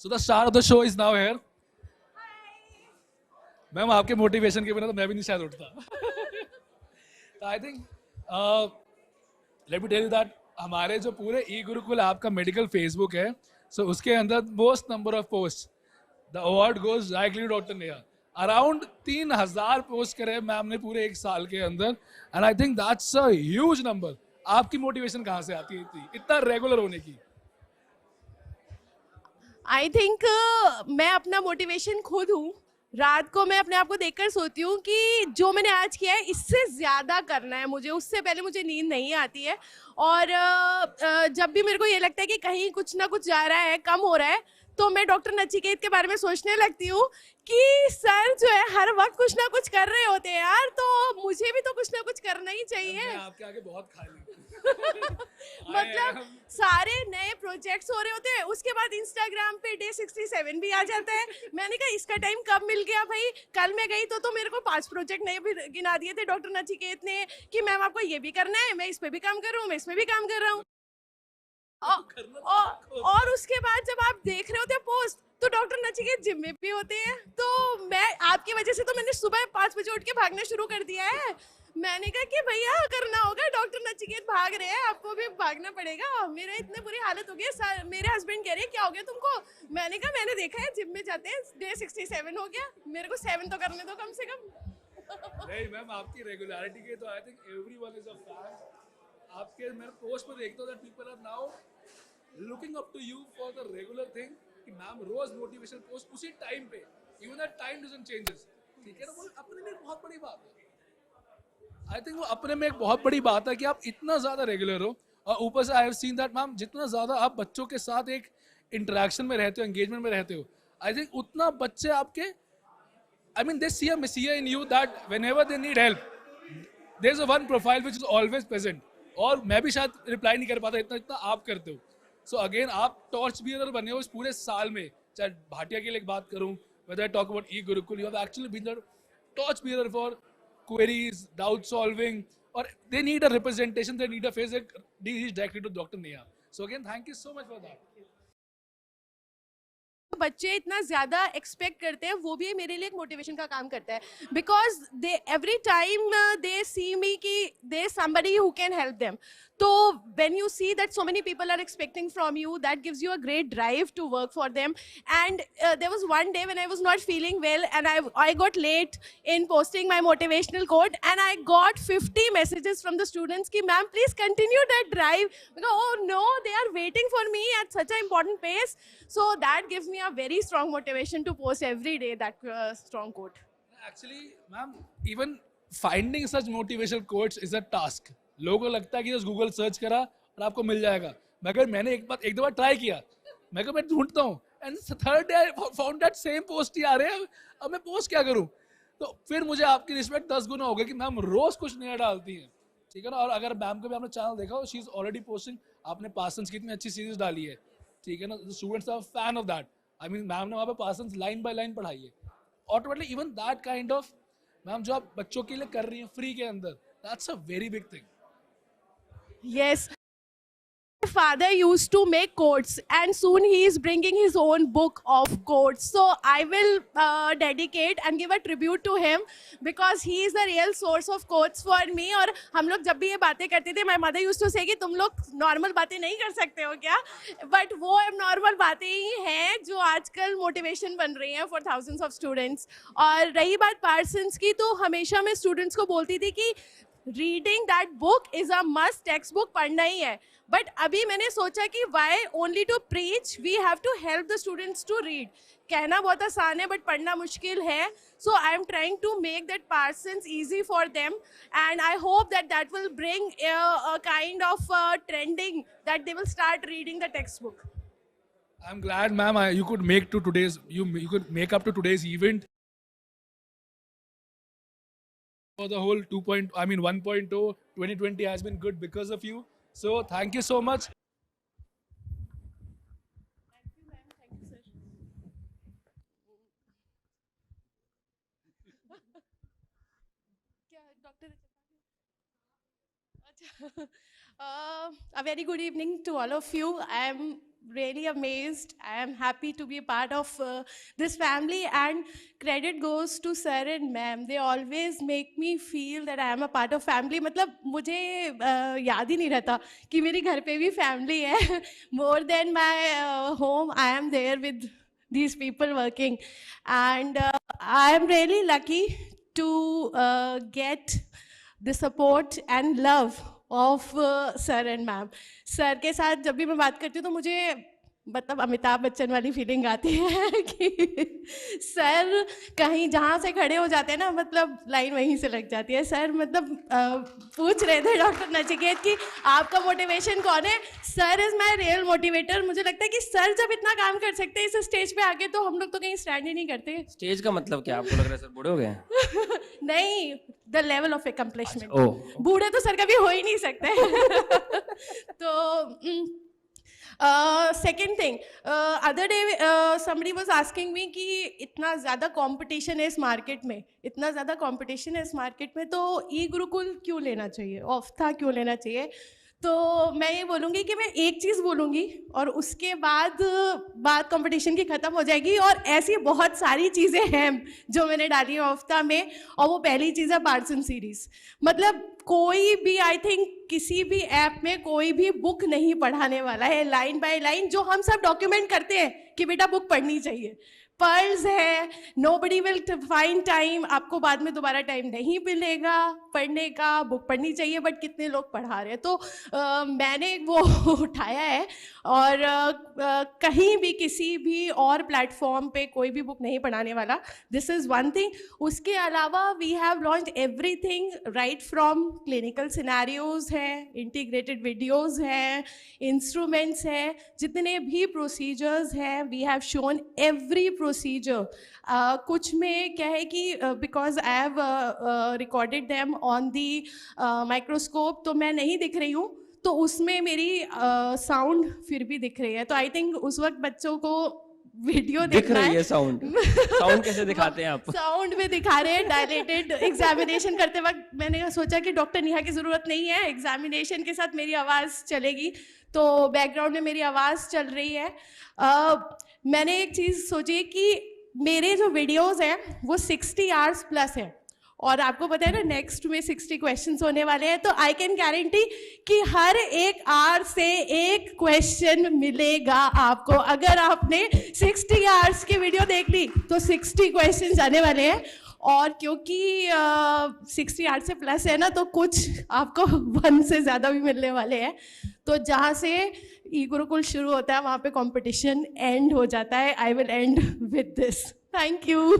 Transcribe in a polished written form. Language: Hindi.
So the star of the show is now here. Ma'am आपके मोटिवेशन के बिना तो मैं भी नहीं शायद उठता. I think let me tell you that हमारे जो पूरे ई गुरुकुल आपका मेडिकल फेसबुक है, सो उसके अंदर most number of post the award goes directly to doctor Neha. Around 3000 post करे मैम ने पूरे एक साल के अंदर, and I think that's a huge number. आपकी मोटिवेशन कहाँ से आती है इतना रेगुलर होने की? आई थिंक मैं अपना मोटिवेशन खुद हूँ. रात को मैं अपने आप को देखकर सोती हूँ कि जो मैंने आज किया है इससे ज़्यादा करना है मुझे, उससे पहले मुझे नींद नहीं आती है. और जब भी मेरे को ये लगता है कि कहीं कुछ ना कुछ जा रहा है, कम हो रहा है, तो मैं डॉक्टर नचिकेत के बारे में सोचने लगती हूँ कि सर जो है हर वक्त कुछ ना कुछ कर रहे होते हैं यार, तो मुझे भी तो कुछ ना कुछ करना ही चाहिए. मैं आपके आगे बहुत खाली मतलब सारे नए प्रोजेक्ट्स हो रहे होते हैं, उसके बाद इंस्टाग्राम पे डे 67 भी आ जाता है. मैंने कहा इसका टाइम कब मिल गया भाई. कल मैं गई तो मेरे को 5 प्रोजेक्ट नए भी गिना दिए थे डॉक्टर नचिकेत ने कि मैम आपको ये भी करना है, मैं इस पे भी काम कर रहा हूँ, मैं इसमें भी काम कर रहा हूँ. और उसके बाद जब आप देख रहे होते हैं पोस्ट, तो डॉक्टर नचिकेत जिम में भी होते हैं. तो मैं आपकी वजह से तो मैंने सुबह 5 बजे उठ के भागना शुरू कर दिया है. मैंने कहा कि भैया करना होगा, डॉक्टर नचिकेत भाग रहे हैं, आपको भी भागना पड़ेगा. मेरा इतने बुरी हालत हो गई. मेरे हस्बैंड कह रहे हैं क्या हो गया तुमको. मैंने कहा मैंने देखा है जिम में जाते हैं, डे 67 हो गया, मेरे को 7 तो करने दो कम से कम. नहीं मैम, आपकी रेगुलरिटी के तो I think everyone is a fan. आपके मैं पोस्ट पर देखता हूं that people are now looking up to you for the regular thing कि मैम रोज मोटिवेशन पोस्ट उसी टाइम पे, even that time doesn't changes. ठीक है ना, वो अपने में बहुत बड़ी बात है. आई थिंक वो अपने में एक बहुत बड़ी बात है कि आप इतना ज़्यादा रेगुलर हो. और ऊपर से I have seen that ma'am जितना ज़्यादा आप बच्चों के साथ एक इंटरेक्शन में रहते हो, एंगेजमेंट में रहते हो, आई थिंक उतना बच्चे आपके I mean they see a messiah in you that whenever they need help there is a one profile which is always present. और मैं भी शायद रिप्लाई नहीं कर पाता इतना जितना आप करते हो. सो अगेन आप टॉर्च बियरर बने हो इस पूरे साल में. चाहे भाटिया के लिए बात करूं, whether I talk about e-Gurukul, you have actually been the torch bearer for queries, doubt solving, or they need a representation, they need a face that reach directly to Dr. Neha. So again, thank you so much for that. बच्चे इतना ज़्यादा एक्सपेक्ट करते हैं, वो भी मेरे लिए एक मोटिवेशन का काम करता है. Because they every time they see me कि they somebody who can help them. तो when you see that so many people are expecting from you, that gives you a great drive to work for them. And there was one day when I was not feeling well, and I got late in posting my motivational quote, and I got 50 messages from the students ki ma'am please continue that drive, because oh no, they are waiting for me at such an important pace. So that gives me a very strong motivation to post every day that strong quote. Actually, ma'am, even finding such motivational quotes is a task. लोगों को लगता है कि बस गूगल सर्च करा और आपको मिल जाएगा. मगर मैंने एक दो बार ट्राई किया, मैं ढूंढता हूँ, and third day I found that same post ही आ रहे हैं. अब मैं पोस्ट क्या करूँ? तो फिर मुझे आपकी रिस्पेक्ट 10 गुना हो गया कि मैम रोज कुछ नया डालती हैं. ठीक है ना. और अगर मैम को भी आपने चैनल देखा हो, शी इज ऑलरेडी पोस्टिंग. आपने पार्सन्स की इतनी अच्छी सीरीज डाली है, ठीक है ना, students are fan of that. I mean ma'am ने वहाँ पे पार्सन्स लाइन बाय लाइन पढ़ाई है. Automatically even that kind of ma'am जो आप बच्चों के लिए कर रही हैं फ्री के अंदर, that's a very big thing. Yes. My father used to make quotes, and soon he is bringing his own book of quotes. So I will dedicate and give a tribute to him, because he is the real source of quotes for me. और हम लोग जब भी ये बातें करते थे, my mother used to say कि तुम लोग नॉर्मल बातें नहीं कर सकते हो क्या? बट वो नॉर्मल बातें ही हैं जो आजकल मोटिवेशन बन रही हैं फॉर थाउजेंड्स ऑफ स्टूडेंट्स. और रही बात पार्सन्स की, तो हमेशा मैं स्टूडेंट्स को बोलती थी कि reading that book is a must, text book पढ़ना ही है. बट अभी मैंने सोचा कि why only to preach, we have to help the students to read. कहना बहुत आसान है बट पढ़ना मुश्किल है. So I am trying to make that portions easy for them, and I hope that that will bring a kind of trending that they will start reading the text book. I'm glad, ma'am, you could make to today's you could make up to today's event. For the whole 1.0, 2020 has been good because of you. So thank you so much. Thank you, ma'am. Thank you, sir. क्या doctor? A very good evening to all of you. I am really amazed. I am happy to be a part of this family, and credit goes to sir and ma'am. They always make me feel that I am a part of family. मतलब मुझे याद ही नहीं रहता कि मेरे घर पे भी family है. More than my home, I am there with these people working, and I am really lucky to get the support and love of sir and ma'am. Sir के साथ जब भी मैं बात करती हूँ तो मुझे मतलब अमिताभ बच्चन वाली फीलिंग आती है कि सर कहीं जहाँ से खड़े हो जाते हैं ना, मतलब लाइन वहीं से लग जाती है. सर मतलब पूछ रहे थे डॉक्टर नचिकेत कि आपका मोटिवेशन कौन है. Sir is my real motivator. मुझे लगता है कि सर जब इतना काम कर सकते हैं इस स्टेज पे आके, तो हम लोग तो कहीं स्टैंड ही नहीं करते. स्टेज का मतलब क्या, आपको लग रहा है सर बूढ़े हो गए? नहीं, द लेवल ऑफ एकम्प्लिशमेंट. ओह, बूढ़े तो सर कभी हो ही नहीं सकते. तो second thing, other day somebody was asking me कि इतना ज़्यादा कंपटीशन है इस मार्केट में, इतना ज़्यादा कंपटीशन है इस मार्केट में, तो ई गुरुकुल क्यों लेना चाहिए, ऑफ्था क्यों लेना चाहिए. तो मैं ये बोलूँगी कि मैं एक चीज़ बोलूँगी और उसके बाद बात कंपटीशन की ख़त्म हो जाएगी. और ऐसी बहुत सारी चीज़ें हैं जो मैंने डाली हैं ऑफ्था में, और वो पहली चीज़ है पार्सन सीरीज़. मतलब कोई भी, आई थिंक किसी भी ऐप में कोई भी बुक नहीं पढ़ाने वाला है लाइन बाय लाइन, जो हम सब डॉक्यूमेंट करते हैं कि बेटा बुक पढ़नी चाहिए. पर्ल्स है, नोबडी विल फाइंड टाइम. आपको बाद में दोबारा टाइम नहीं मिलेगा पढ़ने का. बुक पढ़नी चाहिए, बट कितने लोग पढ़ा रहे हैं. तो मैंने वो उठाया है, और कहीं भी किसी भी और प्लेटफॉर्म पे कोई भी बुक नहीं पढ़ाने वाला. This is one thing. उसके अलावा we have launched everything, right from clinical scenarios है, इंटीग्रेटेड वीडियोज़ हैं, इंस्ट्रूमेंट्स हैं, जितने भी प्रोसीजर्स हैं, we have shown every procedure. कुछ में क्या है कि because I have recorded them on the microscope, तो मैं नहीं दिख रही हूँ, तो उसमें मेरी साउंड फिर भी दिख रही है. तो आई थिंक उस वक्त बच्चों को वीडियो दिख देखना रही है. साउंड कैसे दिखाते हैं आप? साउंड में दिखा रहे हैं. डायलेटेड एग्जामिनेशन करते वक्त मैंने सोचा कि डॉक्टर नेहा की ज़रूरत नहीं है, एग्जामिनेशन के साथ मेरी आवाज़ चलेगी, तो बैकग्राउंड में मेरी आवाज़ चल रही है. मैंने एक चीज़ सोची कि मेरे जो वीडियोस हैं वो 60 आवर्स प्लस है, और आपको पता है ना नेक्स्ट में 60 क्वेश्चंस होने वाले हैं. तो आई कैन गारंटी कि हर एक आवर से एक क्वेश्चन मिलेगा आपको. अगर आपने 60 आवर्स की वीडियो देख ली तो 60 क्वेश्चंस आने वाले हैं. और क्योंकि 60 आवर्स से प्लस है ना, तो कुछ आपको 1 से ज़्यादा भी मिलने वाले हैं. तो जहाँ से ई गुरुकुल शुरू होता है वहाँ पे कंपटीशन एंड हो जाता है. I will and with this. Thank you.